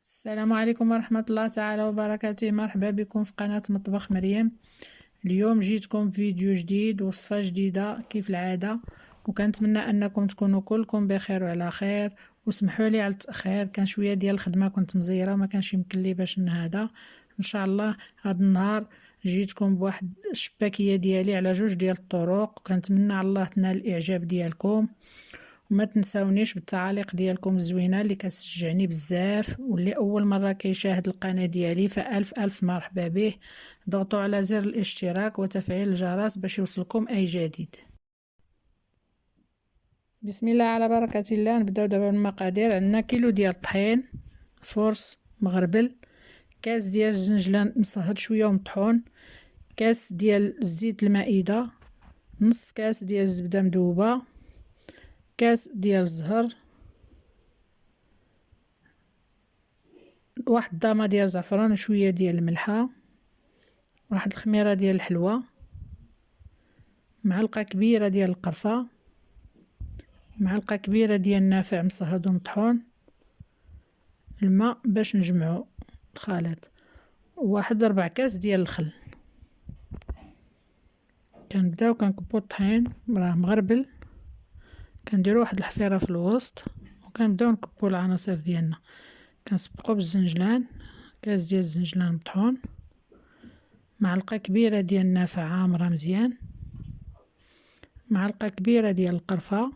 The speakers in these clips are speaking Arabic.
السلام عليكم ورحمة الله تعالى وبركاته. مرحبا بكم في قناة مطبخ مريم. اليوم جيتكم فيديو جديد، وصفة جديدة كيف العادة، وكنتمنى انكم تكونوا كلكم بخير وعلى خير. وسمحوا لي على التأخير، كان شوية ديال الخدمة كنت مزيرة وما كانش يمكن لي باش نهضر. ان شاء الله هذا النهار جيتكم بواحد الشباكية ديالي على جوج ديال الطرق، وكنتمنى على الله تنال الاعجاب ديالكم. وما تنساونيش بالتعاليق ديالكم الزوينه اللي كتشجعني بزاف، واللي اول مره كيشاهد القناه ديالي فالف الف مرحبا به. ضغطوا على زر الاشتراك وتفعيل الجرس باش يوصلكم اي جديد. بسم الله على بركه الله. نبداو دابا بالمقادير. عندنا كيلو ديال الطحين فرص مغربل، كاس ديال الزنجلان مصهد شويه ومطحون، كاس ديال زيت المائده، نص كاس ديال الزبده مذوبه، كاس ديال الزهر، واحد الضامة ديال الزعفران وشوية ديال الملحة، واحد الخميرة ديال الحلوى، معلقة كبيرة ديال القرفة، معلقة كبيرة ديال النافع مصهد ومطحون، الماء باش نجمعو الخليط، وواحد 4 كاس ديال الخل. كنبداو كنكبو الطحين راه مغربل، كنديرو واحد الحفيرة في الوسط، وكنبداو نكبو العناصر ديالنا. كنسبقو بالزنجلان، كاس ديال الزنجلان مطحون، معلقة كبيرة ديال النافع عامرة مزيان، معلقة كبيرة ديال القرفة،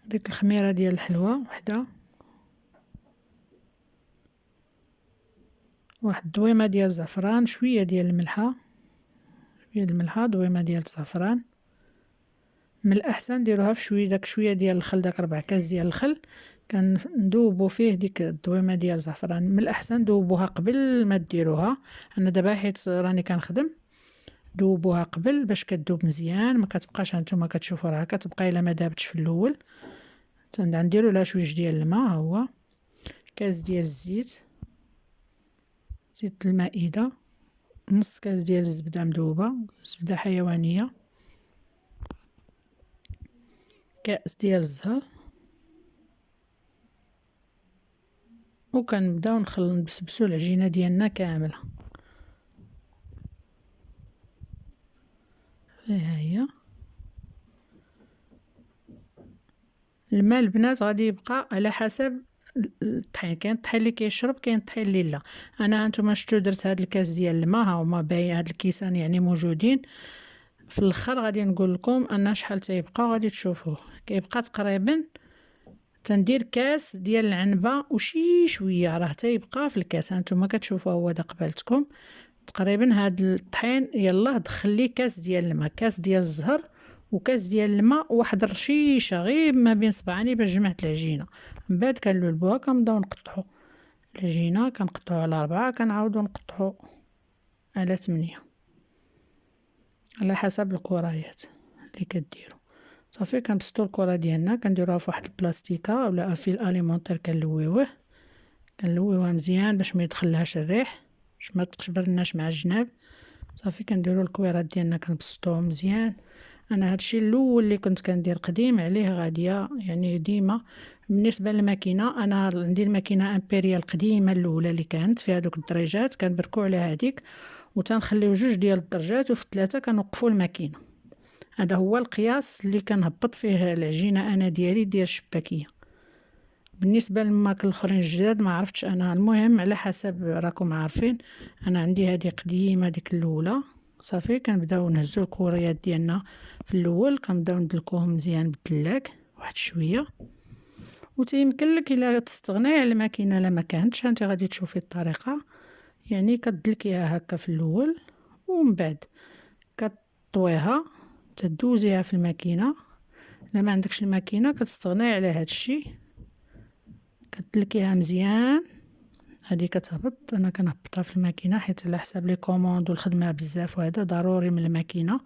ديك الخميرة ديال الحلوى وحدة، واحد دويمة ديال الزعفران، شوية ديال الملحة، دويمة ديال الزعفران. من الأحسن ديروها في شوية، داك شوية ديال الخل، داك 4 كاس ديال الخل كندوبو فيه ديك الدويمة ديال الزعفران. من الأحسن دوبوها قبل ما ديروها، أنا دابا حيت راني كنخدم دوبوها قبل باش كتذوب مزيان، ما كتبقاش هانتوما كتشوفوا راه كتبقى الا ما دابتش في الاول. غنديروا لها شويه ديال الماء، ها هو كاس ديال الزيت، زيت المائده، نص كاس ديال الزبده مذوبه، زبده حيوانيه، كاس ديال الزهر، وكنبداو نبسبسوا العجينه ديالنا كامله. ها هي الماء البنات غادي يبقى على حسب الطحين، كاين الطحين اللي كيشرب، كاين الطحين اللي لا. انا هانتوما شفتوا درت هاد الكاس ديال الماء، ها هما باين هاد الكيسان يعني موجودين. في الاخر غادي نقول لكم ان شحال تيبقى، غادي تشوفوه كيبقى تقريبا. تندير كاس ديال العنبه وشي شويه، راه تيبقى في الكاس. هانتوما كتشوفوا هو دا قبالتكم تقريبا. هاد الطحين يلاه دخل ليه كاس ديال الماء، كاس ديال الزهر، وكاس ديال الماء، وواحد الرشيشه غير ما بين صبعاني باش جمعت العجينه. من بعد كنلولبوها، كنبداو نقطعو العجينه، كنقطعو على 4، كنعاودو نقطعو على 8 على حسب الكريات اللي كديروا. صافي كنبسطو الكره ديالنا، كنديروها في واحد البلاستيكه ولا في الاليمونتير، كنلويوها مزيان باش ما يدخلهاش الريح، باش ما تقشبرناش مع الجناب. صافي كنديروا الكويرات ديالنا كنبسطوهم مزيان. انا هادشي الاول اللي كنت كندير قديم عليه غاديه، يعني ديما. بالنسبه للماكينه، انا عندي الماكينه امبيريال قديمه الاولى اللي كانت فيها دوك الدريجات، كنبركو على هذيك وتنخليو جوج ديال الدرجات، وفي 3 كنوقفوا الماكينه. هذا هو القياس اللي كنهبط فيه العجينه انا ديالي ديال الشباكيه. بالنسبه للماكل الاخرين الجداد ما عرفتش انا، المهم على حسب راكم عارفين. انا عندي هذه قديمه ديك الاولى. صافي كنبداو نهزو الكوريات ديالنا في الاول، كنبداو ندلكوهم مزيان بالدلاك واحد شويه. وتيمكن لك الا تستغناي على الماكينه، لا ما كانتش انت غادي تشوفي الطريقه. يعني كتدلكيها هكا في الاول، ومن بعد كطويها تدوزيها في الماكينه. لا ما عندكش الماكينه كتستغناي على هذا الشيء، كتدلكيها مزيان. هذه كتهبط، انا كنهبطها في الماكينه حيت على حساب لي كوموند والخدمه بزاف، وهذا ضروري من الماكينه.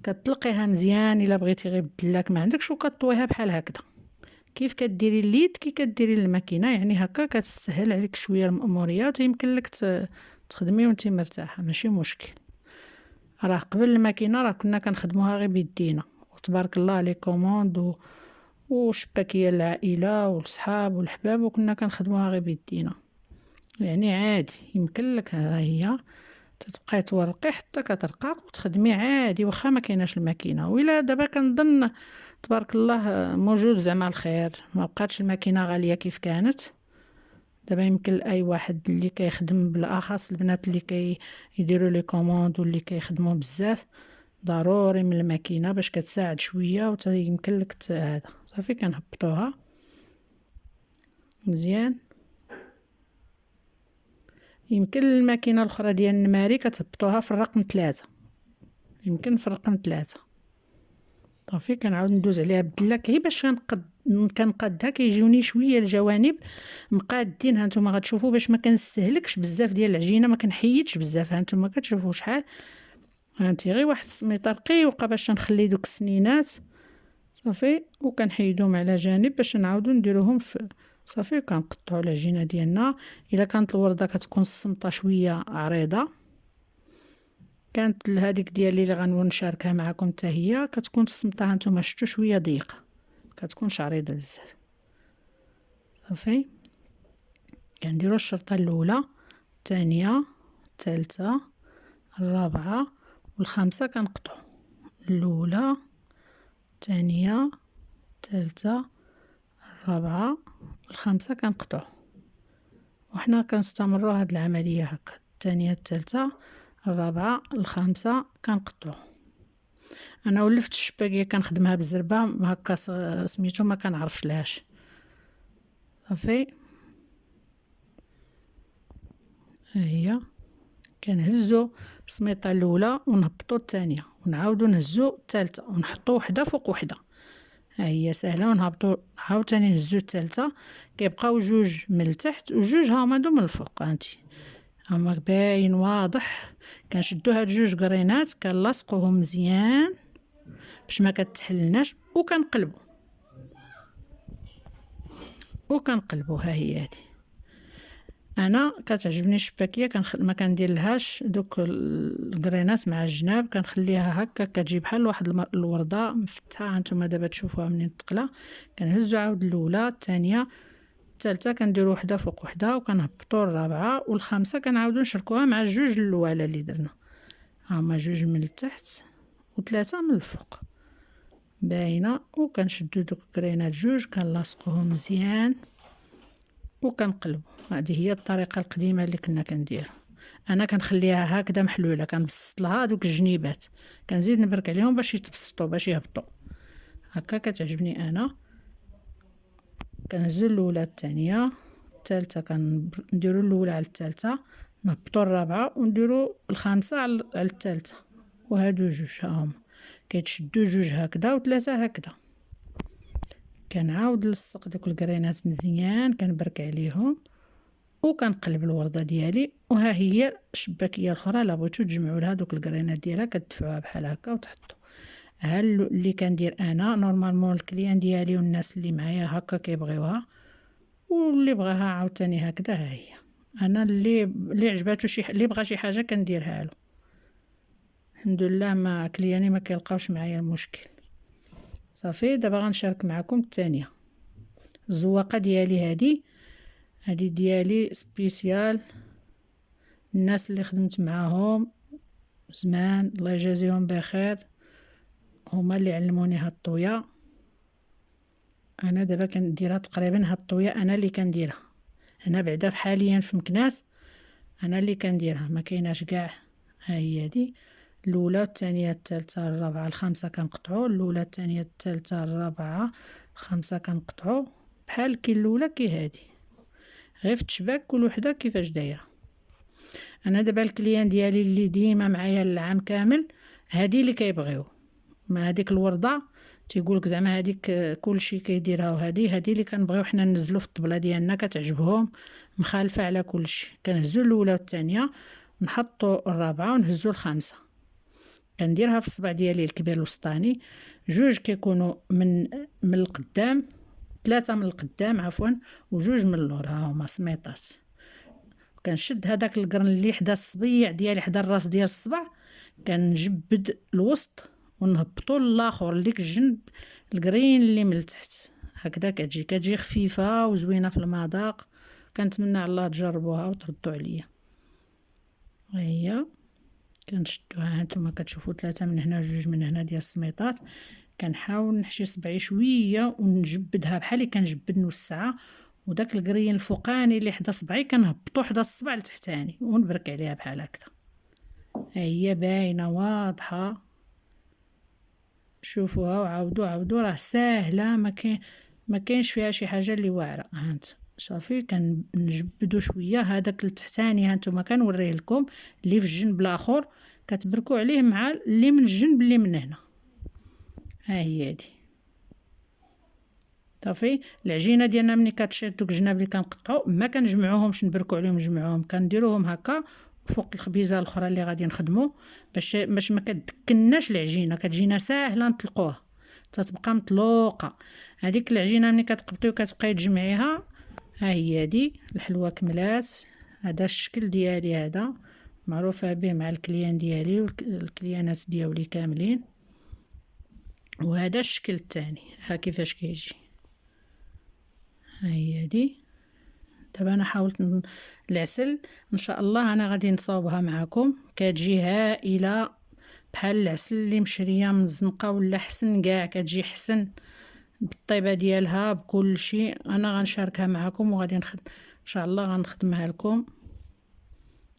كتطلقيها مزيان الا بغيتي غير بالدلاك ما عندكش، وكطويها بحال هكذا كيف كديري الليد كي كديري الماكينه. يعني هكا كتسهل عليك شويه المأموريات، يمكن لك تخدمي وانت مرتاحه، ماشي مشكل. راه قبل الماكينه راه كنا كنخدموها غير بيدينا، وتبارك الله لي كوموند وشباكيه للعائله والصحاب والحباب، وكنا كنخدموها غير بيدينا. يعني عادي يمكن لك، ها هي تتبقاي تورقي حتى كترقاق وتخدمي عادي واخا ما كايناش الماكينه. وإلا دابا كنظن تبارك الله موجود زعما الخير، ما بقاتش الماكينه غاليه كيف كانت. دابا يمكن لاي واحد اللي كيخدم، بالاخص البنات اللي كيديروا لي كوموند واللي كيخدموا بزاف، ضروري من الماكينه باش كتساعد شويه يمكن لك هذا. صافي كنهبطوها مزيان. يمكن الماكينه الاخرى ديال النماري كتهبطوها في الرقم 3، يمكن في الرقم 3. صافي كنعاود ندوز عليها بالدلاك غير باش كنقادها كيجيوني شويه الجوانب مقادين. ها نتوما غتشوفوا باش ما كنستهلكش بزاف ديال العجينه، ما كنحيدش بزاف. ها نتوما كتشوفوا شحال، هانتي غير واحد السميطه رقيقه باش نخلي دوك السنينات. صافي وكنحيدهم على جانب باش نعاودو نديروهم في. صافي كنقطعوا العجينه ديالنا. الا كانت الورده كتكون السمطه شويه عريضه، كانت هذيك ديالي اللي غنشاركها معكم حتى هي كتكون السمطه هانتوما شفتوا شويه ضيقه، كتكونش عريضه بزاف. صافي كنديروا الشرطه الاولى، الثانيه، الثالثه، الرابعه والخامسه. كنقطعوا الاولى، الثانيه، الثالثه، الرابعه والخامسه. كنقطعوا وحنا كنستمروا هاد العمليه هكا، الثانيه، الثالثه، الرابعه، الخامسه. كنقطعوا. انا ولفت الشباكيه كنخدمها بالزربه هكا سميتو ما كنعرفش لهاش. صافي هي كنهزو السميطه الاولى ونهبطوا الثانيه ونعاودوا نهزو الثالثه ونحطوا وحده فوق وحده. ها هي سهله. ونهبطوا عاوتاني نهزو الثالثه، كيبقاو جوج من التحت وجوج هما هادو من الفوق. هانتي هما باين واضح. كنشدو هاد جوج قرينات كنلاصقوهم مزيان باش ما كتحلناش، وكنقلبوا. ها هي هادي. انا كتعجبني الشباكيه ما كندير لهاش دوك القرينات مع الجناب، كنخليها هكا كتجي بحال واحد الورده مفتحه. هانتوما دابا تشوفوها منين تقلا. كنهزو عاود الاولى، الثانيه، الثالثه، كنديروا وحده فوق وحده وكنهبطوا الرابعه والخامسه. كنعاودوا نشركوها مع الجوج الاولى اللي درنا، هما جوج من التحت وثلاثه من الفوق باينه. وكنشدوا دوك الكرينات جوج كنلاصقوهم مزيان وكنقلبوا. هذه هي الطريقه القديمه اللي كنا كندير. انا كنخليها هكذا محلوله، كنبسط لها دوك الجنيبات، كنزيد نبرك عليهم باش يتبسطوا باش يهبطوا. هكا كتعجبني انا. كنهزوا الاولى، الثانيه، الثالثه، كنديروا الاولى على الثالثه، نهبطوا الرابعه ونديروا الخامسه على الثالثه. وهادو جوج هاهم كيتشدوا جوج هكذا وثلاثه هكذا. كنعاود نلصق دوك الكرينات مزيان، كنبرك عليهم وكنقلب الورده ديالي. وها هي الشباكيه الاخرى الا بغيتو تجمعوا لها دوك الكرينات ديالها كتدفعوها بحال هكا وتحطوا. ها اللي كندير انا نورمالمون الكليان ديالي والناس اللي معايا هكا كيبغيوها، واللي بغاها عاوتاني هكذا. ها هي انا اللي عجباتو اللي بغى شي حاجه كنديرها له. الحمد لله ما كلياني ما كيلقاوش معايا المشكل. صافي دابا غنشارك معكم الثانيه. الزواقه ديالي هذه ديالي سبيسيال، الناس اللي خدمت معاهم زمان الله يجازيهم بخير، هما اللي علموني هاد الطويه. انا دابا كنديرها تقريبا هاد الطويه انا اللي كنديرها. انا بعدا حاليا في مكناس انا اللي كنديرها، ما كايناش كاع. ها هي هادي الاولى، الثانيه، الثالثه، الرابعه، الخامسه. كنقطعوا الاولى، الثانيه، الثالثه، الرابعه، الخامسه. كنقطعوا بحال كي الاولى كي هادي، غير في التشباك كل وحده كيفاش دايره. انا دابا الكليان ديالي اللي ديما معايا العام كامل هادي اللي كيبغيو. ما هذيك الورده تيقولك زعما هذيك كلشي كيديرها، وهذه اللي كنبغيو حنا ننزلوا في الطبله ديالنا كتعجبهم مخالفه على كلشي. كنهزوا الاولى والثانيه، نحطوا الرابعه ونهزوا الخامسه. كنديرها في الصبع ديالي الكبير الوسطاني. جوج كيكونوا من القدام، ثلاثه من القدام عفوا، وجوج من اللور. ها هما سميطات. كنشد هذاك القرن اللي حدا الصبيع ديالي حدا الراس ديال الصبع، كنجبد الوسط ونهبطوا للاخر ليك الجنب القرين اللي من التحت. هكذا كتجي خفيفه وزوينه في المذاق. كنتمنى على الله تجربوها وتردوا عليا. ها هي كنشدوها هانتوما كتشوفوا 3 من هنا و2 من هنا ديال السميطات. كنحاول نحشي صبعي شويه ونجبدها بحال اللي كنجبد نص ساعه، وداك القرين الفوقاني اللي حدا صبعي كنهبطو حدا الصبع التحتاني ونبرك عليها بحال هكذا. ها هي باينه واضحه، شوفوها وعاودوا راه ساهله، ما كاينش فيها شي حاجه اللي واعره. هانت صافي كنجبدوا شويه هذاك التحتاني. هانتوما كنوريه لكم اللي في الجنب الاخر كتبركوا عليه مع اللي من الجنب اللي من هنا. ها هي هادي صافي. العجينه ديالنا ملي كتشيط دوك الجناب اللي كنقطعوا ما كنجمعوهمش نبركوا عليهم نجمعوهم، كنديروهم هكا فوق الخبيزه الاخرى اللي غادي نخدموا باش ما كتدكناش العجينه، كتجينا ساهله نطلقوها تتبقى مطلوقه. هذيك العجينه ملي كتقبطيو كتبقاي تجمعيها. ها هي هادي الحلوه كملات. هذا الشكل ديالي هذا معروفه به مع الكليان ديالي والكليانات ديالي كاملين. وهذا الشكل الثاني ها كيفاش كيجي. ها هي هادي. دابا انا حاولت العسل ان شاء الله انا غادي نصاوبها معكم، كتجي هائله بحال العسل اللي مشريه من الزنقه ولا حسن كاع، كتجي حسن بالطيبه ديالها بكل شيء. انا غنشاركها معكم وغادي ان شاء الله غنخدمها لكم.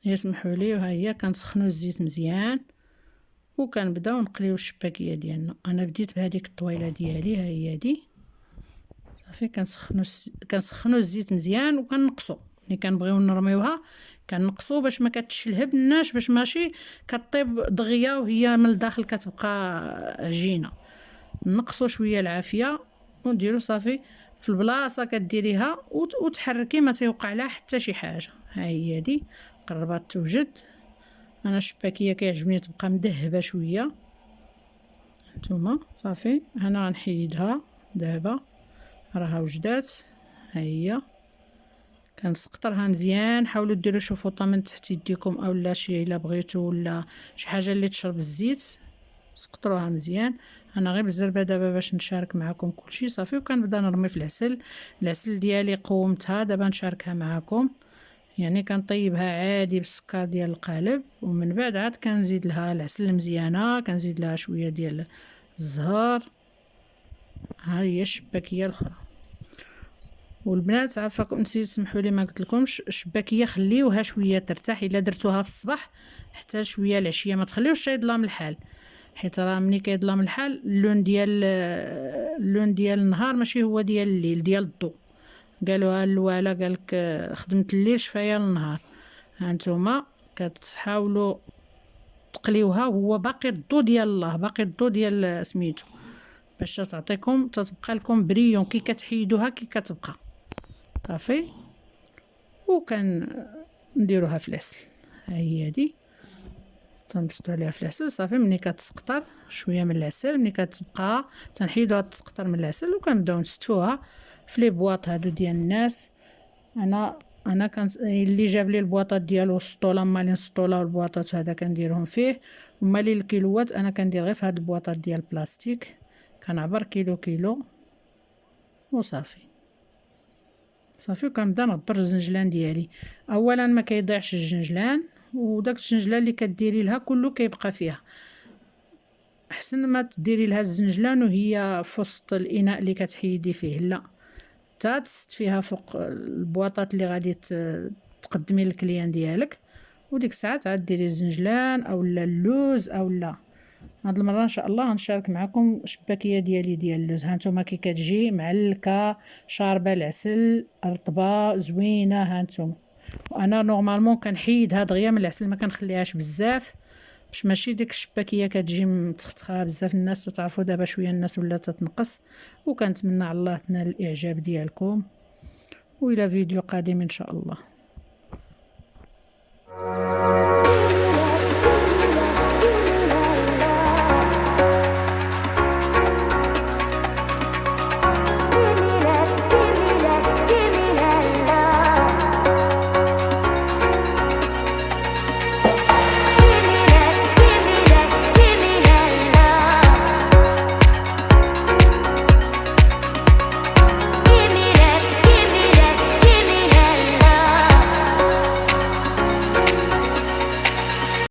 يسمحوا لي. وها هي كنسخنوا الزيت مزيان وكنبداو نقليو الشباكيه ديالنا. انا بديت بهذيك الطويله ديالي. ها هي هادي صافي. كنسخنوا الزيت مزيان وكنقصوا ملي كنبغيو نرميوها كنقصوا باش ما كتشلهبناش، باش ماشي كطيب دغيا وهي من الداخل كتبقى عجينه. نقصوا شويه العافيه ونديروا صافي في البلاصه كديريها وتحركي ما تيوقع لها حتى شي حاجه. ها هي هادي قربات توجد. انا الشباكيه كيعجبني تبقى مذهبه شويه. نتوما صافي انا غنحيدها دابا راها وجدات. ها هي كنسقطرها مزيان. حاولوا ديروا شي فوطه من تحت يديكم اولا شي الا بغيتو ولا شي حاجه اللي تشرب الزيت، سقطروها مزيان. انا غير بالزربه دابا باش نشارك معكم كلشي صافي. وكنبدا نرمي في العسل ديالي قومتها دابا نشاركها معكم. يعني كنطيبها عادي بالسكر ديال القالب، ومن بعد عاد كنزيد لها العسل المزيانه، كنزيد لها شويه ديال الزهر. ها هي الشباكيه الاخرى. والبنات عافاكم نسيت سمحوا لي ما قلت لكمش الشباكيه خليوها شويه ترتاح. الا درتوها في الصباح حتى شويه العشيه ما تخليوش يظلم الحال، حيت راه ملي كيظلم الحال اللون ديال النهار ماشي هو ديال الليل ديال الضوء. قالوها الوالا قالك خدمت الليل شفايا النهار. هانتوما كتحاولوا تقليوها وهو باقي الضوء ديال الله، باقي الضوء ديال سميتو، باش تعطيكم تتبقى لكم بريون كي كتحيدوها كي كتبقى صافي. وكان نديروها في العسل. ها هي هادي تنبسطوا عليها في العسل صافي. ملي كتسقطر شويه من العسل ملي كتبقى تنحيدوها تسقطر من العسل وكنبداو نستفوها في لي بواط هادو ديال الناس. انا كان اللي جاب لي البواطات ديالو السطوله مالين السطوله والبواطات هذا كنديرهم فيه. ومالي الكيلوات انا كندير غير في هاد البواطات ديال البلاستيك، كنعبر كيلو وصافي. صافي وكنبدا نغبر الزنجلان ديالي. اولا ما كيضيعش الجنجلان، وداك الجنجلان اللي كديري لها كله كيبقى فيها. احسن ما تديري لها الزنجلان وهي في وسط الاناء اللي كتحيدي فيه، لا تست فيها فوق البواطات اللي غادي تقدمي للكليان ديالك، وديك الساعه عاد ديري الزنجلان اولا اللوز اولا. هاد المره ان شاء الله غنشارك معكم الشباكيه ديالي ديال اللوز. هانتوما كي كتجي معلكه شاربه العسل رطبه زوينه. هانتوما وانا نورمالمون كنحيدها دغيا من العسل ما كنخليهاش بزاف باش ماشي ديك الشباكيه كتجي متختخه بزاف. الناس تعرفوا دابا شويه الناس ولا تتنقص. وكنتمنى على الله تنال الاعجاب ديالكم، والى فيديو قادم ان شاء الله.